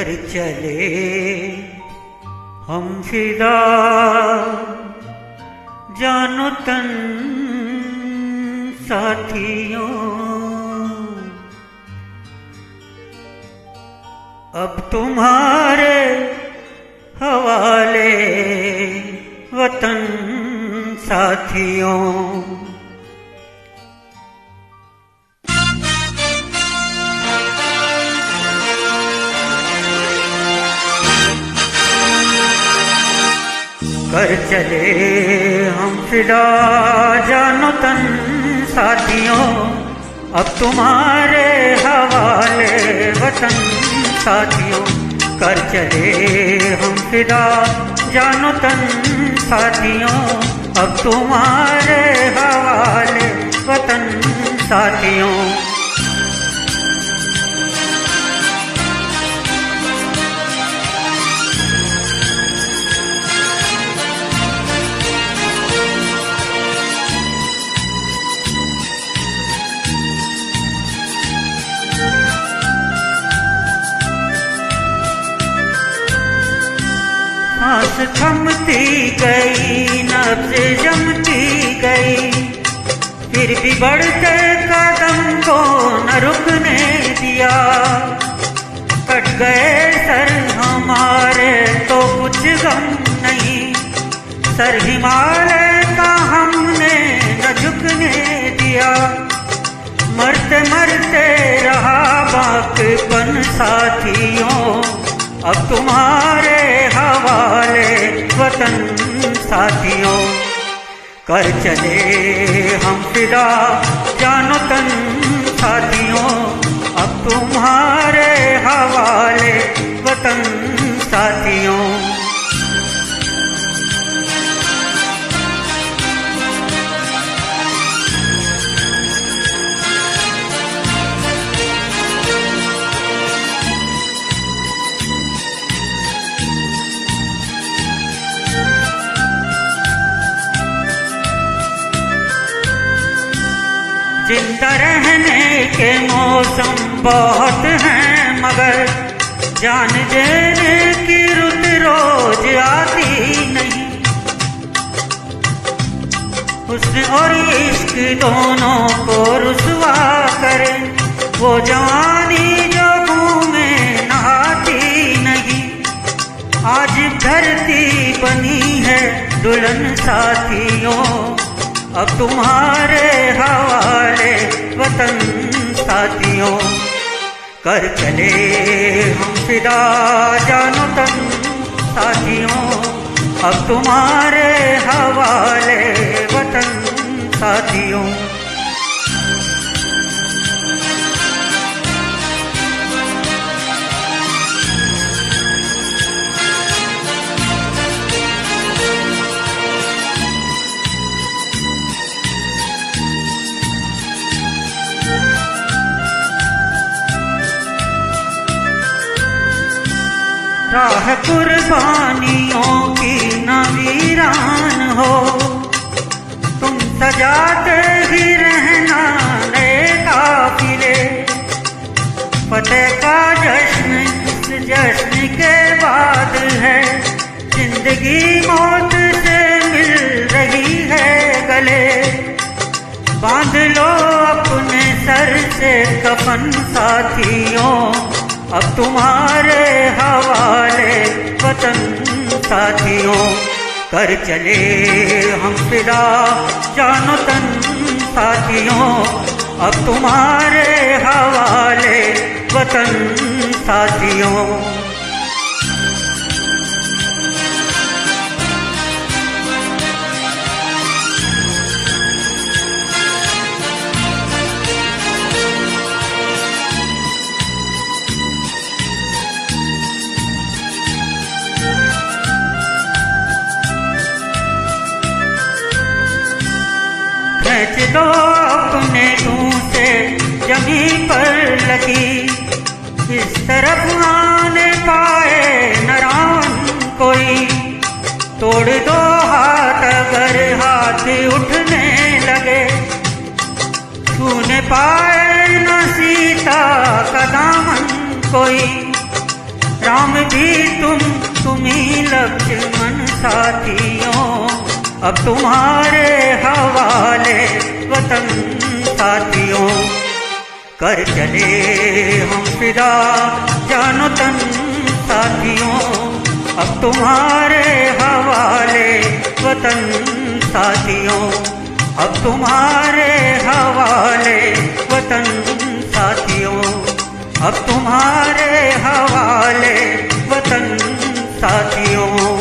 कर चले हम फिदा जानो तन साथियों। अब तुम्हारे हवाले वतन साथियों। कर चले हम फिदा जानो तन साथियों। अब तुम्हारे हवाले वतन साथियों। कर चले हम फिदा जानो तन साथियों। अब तुम्हारे हवाले वतन साथियों। सांस थमती गई, नब्ज़ जमती गई, फिर भी बढ़ते कदम को न रुकने दिया। कट गए सर हमारे तो कुछ गम नहीं, सर हिमालय का हमने न झुकने दिया। मरते मरते रहा बाक़पन साथियों। अब तुम्हारे हवाले वतन साथियों। कर चले हम फिदा जानो तन साथियों। अब तुम्हारे हवाले वतन साथियों। जिंदा रहने के मौसम बहुत हैं, मगर जान देने की रुत रोज आती नहीं। हुस्न और इश्क दोनों को रुसवा करे वो जवानी जो घूमे नहाती नहीं। आज धरती बनी है दुल्हन साथियों। अब तुम्हारे हवाले वतन साथियों। कर चले हम फिदा जानो तन साथियों। अब तुम्हारे हवाले वतन साथियों। राह कुर्बानियों की न वीरान हो, तुम सजाते ही रहना नए काफिले। फतेह का जश्न इस जश्न के बाद है, जिंदगी मौत से मिल रही है गले। बांध लो अपने सर से कफन साथियों। अब तुम्हारे हवाले वतन साथियों। कर चले हम फिदा जानो तन साथियों। अब तुम्हारे हवाले वतन साथियों। खींच दो अपने मुंह से जमीन पर लगी, इस तरफ आने पाए नरान कोई। तोड़ दो हाथ अगर हाथ उठने लगे, छूने पाए न सीता का दामन कोई। राम भी तुम ही लक्ष्मण साथियों, अब तुम्हारे हवाले वतन साथियों। कर चले हम फिदा जानो तन साथियों, अब तुम्हारे हवाले वतन साथियों, अब तुम्हारे हवाले वतन साथियों, अब तुम्हारे हवाले वतन साथियों।